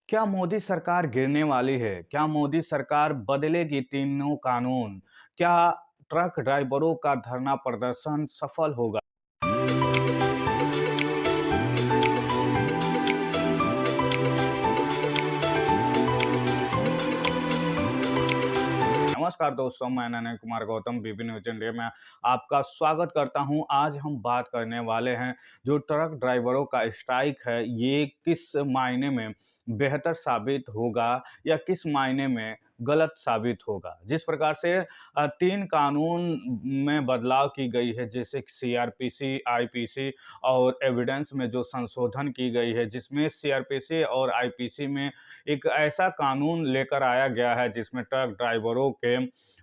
क्या मोदी सरकार गिरने वाली है? क्या मोदी सरकार बदलेगी तीनों कानून? क्या ट्रक ड्राइवरों का धरना प्रदर्शन सफल होगा? नमस्कार दोस्तों, मैं नयन कुमार गौतम बीबी न्यूज इंडिया में आपका स्वागत करता हूं। आज हम बात करने वाले हैं जो ट्रक ड्राइवरों का स्ट्राइक है, ये किस मायने में बेहतर साबित होगा या किस मायने में गलत साबित होगा। जिस प्रकार से 3 कानून में बदलाव की गई है, जैसे कि सीआरपीसी, आईपीसी और एविडेंस में जो संशोधन की गई है, जिसमें सीआरपीसी और आईपीसी में एक ऐसा कानून लेकर आया गया है जिसमें ट्रक ड्राइवरों के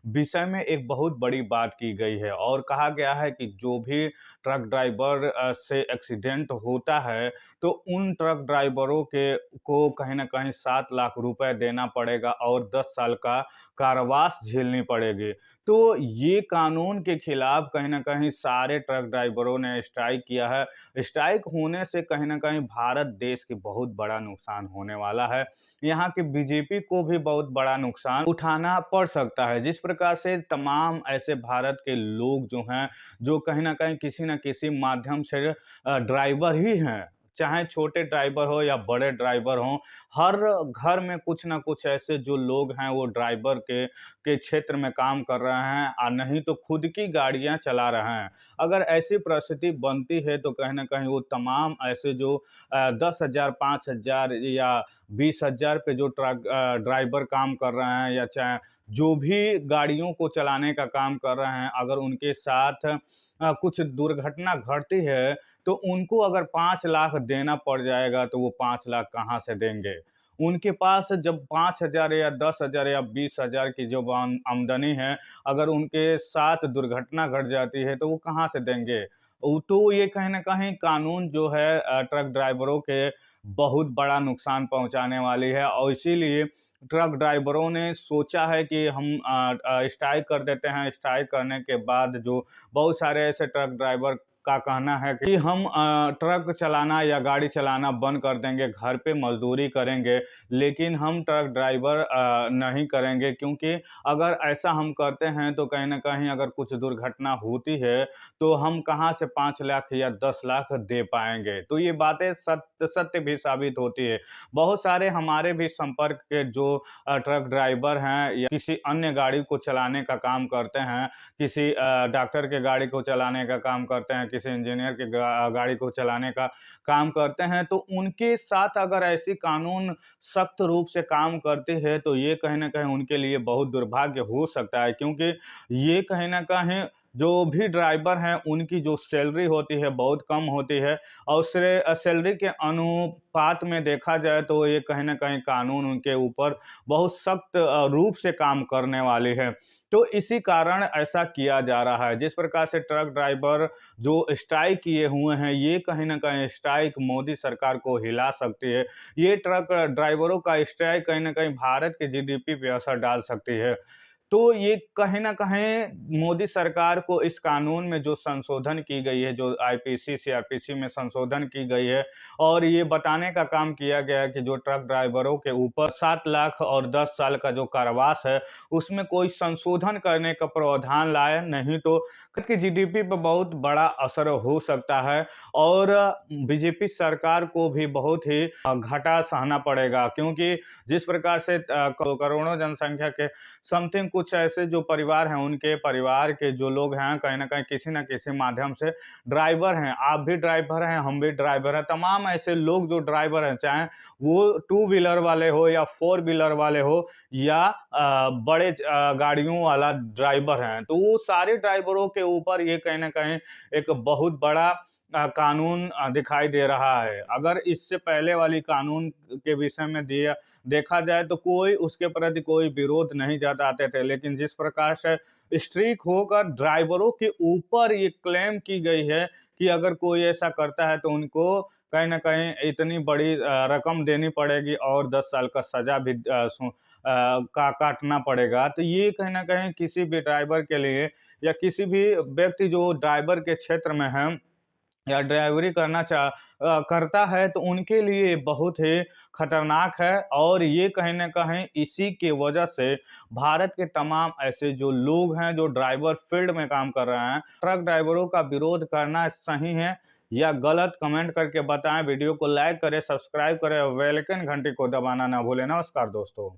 विषय में एक बहुत बड़ी बात की गई है और कहा गया है कि जो भी ट्रक ड्राइवर से एक्सीडेंट होता है तो उन ट्रक ड्राइवरों के को कहीं न कहीं 7 लाख रुपए देना पड़ेगा और 10 साल का कारावास झेलनी पड़ेगी। तो ये कानून के खिलाफ कहीं न कहीं सारे ट्रक ड्राइवरों ने स्ट्राइक किया है। स्ट्राइक होने से कहीं न कहीं भारत देश की बहुत बड़ा नुकसान होने वाला है। यहाँ की बीजेपी को भी बहुत बड़ा नुकसान उठाना पड़ सकता है। जिस प्रकार से तमाम ऐसे भारत के लोग जो हैं, जो कहीं न कहीं किसी न किसी माध्यम से ड्राइवर ही हैं, चाहे छोटे ड्राइवर हो या बड़े ड्राइवर हों, हर घर में कुछ न कुछ ऐसे जो लोग हैं वो ड्राइवर के क्षेत्र में काम कर रहे हैं और नहीं तो खुद की गाड़ियाँ चला रहे हैं। अगर ऐसी परिस्थिति बनती है तो कहीं न कहीं वो तमाम ऐसे जो 10,000, 5,000 या 20,000 पे जो ड्राइवर काम कर रहे हैं या चाहे जो भी गाड़ियों को चलाने का काम कर रहे हैं, अगर उनके साथ कुछ दुर्घटना घटती है, तो उनको अगर 5 लाख देना पड़ जाएगा, तो वो 5 लाख कहाँ से देंगे? उनके पास जब 5,000 या 10,000 या 20,000 की जो आमदनी है, अगर उनके साथ दुर्घटना घट जाती है, तो वो कहाँ से देंगे? तो ये कहीं न कहीं कानून जो है ट्रक ड्राइवरों के बहुत बड़ा नुकसान पहुँचाने वाली है और इसीलिए ट्रक ड्राइवरों ने सोचा है कि हम स्ट्राइक कर देते हैं। स्ट्राइक करने के बाद जो बहुत सारे ऐसे ट्रक ड्राइवर का कहना है कि हम ट्रक चलाना या गाड़ी चलाना बंद कर देंगे, घर पे मज़दूरी करेंगे, लेकिन हम ट्रक ड्राइवर नहीं करेंगे क्योंकि अगर ऐसा हम करते हैं तो कहीं न कहीं अगर कुछ दुर्घटना होती है, तो हम कहाँ से 5 लाख या 10 लाख दे पाएँगे। तो ये बातें सत्य सत्य भी साबित होती है। बहुत सारे हमारे भी संपर्क के जो ट्रक ड्राइवर हैं या किसी अन्य गाड़ी को चलाने का काम करते हैं, किसी डॉक्टर के गाड़ी को चलाने का काम करते हैं, किसी इंजीनियर की गाड़ी को चलाने का काम करते हैं, तो उनके साथ अगर ऐसी कानून सख्त रूप से काम करती है, तो ये कहीं न कहीं उनके लिए बहुत दुर्भाग्य हो सकता है क्योंकि ये कहीं न कहीं जो भी ड्राइवर हैं, उनकी जो सैलरी होती है, बहुत कम होती है और सैलरी के अनुपात में देखा जाए तो ये कहीं न कहीं कानून उनके ऊपर बहुत सख्त रूप से काम करने वाली है। तो इसी कारण ऐसा किया जा रहा है। जिस प्रकार से ट्रक ड्राइवर जो स्ट्राइक किए हुए हैं, ये कहीं न कहीं स्ट्राइक मोदी सरकार को हिला सकती है। ये ट्रक ड्राइवरों का स्ट्राइक कहीं न कहीं भारत की जीडीपी पे असर डाल सकती है। तो ये कहीं न कहीं मोदी सरकार को इस कानून में जो संशोधन की गई है, जो आईपीसी, सीआरपीसी में संशोधन की गई है और ये बताने का काम किया गया है कि जो ट्रक ड्राइवरों के ऊपर 7 लाख और 10 साल का जो कारावास है, उसमें कोई संशोधन करने का प्रावधान लाए, नहीं तो भारत की जीडीपी पे बहुत बड़ा असर हो सकता है और बीजेपी सरकार को भी बहुत ही घाटा सहना पड़ेगा क्योंकि जिस प्रकार से करोड़ों जनसंख्या के समथिंग कुछ ऐसे जो परिवार हैं, उनके परिवार के जो लोग हैं, कहीं न कहीं किसी न किसी माध्यम से ड्राइवर हैं। आप भी ड्राइवर हैं, हम भी ड्राइवर हैं। तमाम ऐसे लोग जो ड्राइवर हैं, चाहे वो टू व्हीलर वाले हो या फोर व्हीलर वाले हो या बड़े गाड़ियों वाला ड्राइवर हैं। तो वो सारे ड्राइवरों के ऊपर ये कहीं न कहीं एक बहुत बड़ा कानून दिखाई दे रहा है। अगर इससे पहले वाली कानून के विषय में दिया देखा जाए तो कोई उसके प्रति कोई विरोध नहीं जताते थे, लेकिन जिस प्रकार से स्ट्रीक होकर ड्राइवरों के ऊपर ये क्लेम की गई है कि अगर कोई ऐसा करता है तो उनको कहीं न कहीं इतनी बड़ी रकम देनी पड़ेगी और 10 साल का सज़ा भी का काटना पड़ेगा। तो ये कहीं न कहीं किसी भी ड्राइवर के लिए या किसी भी व्यक्ति जो ड्राइवर के क्षेत्र में है या ड्राइवरी करता है तो उनके लिए बहुत ही खतरनाक है। और ये कहीं न कहीं इसी की वजह से भारत के तमाम ऐसे जो लोग हैं, जो ड्राइवर फील्ड में काम कर रहे हैं, ट्रक ड्राइवरों का विरोध करना सही है या गलत, कमेंट करके बताएँ। वीडियो को लाइक करें, सब्सक्राइब करें और बेल आइकन घंटी को दबाना ना भूलें। नमस्कार दोस्तों।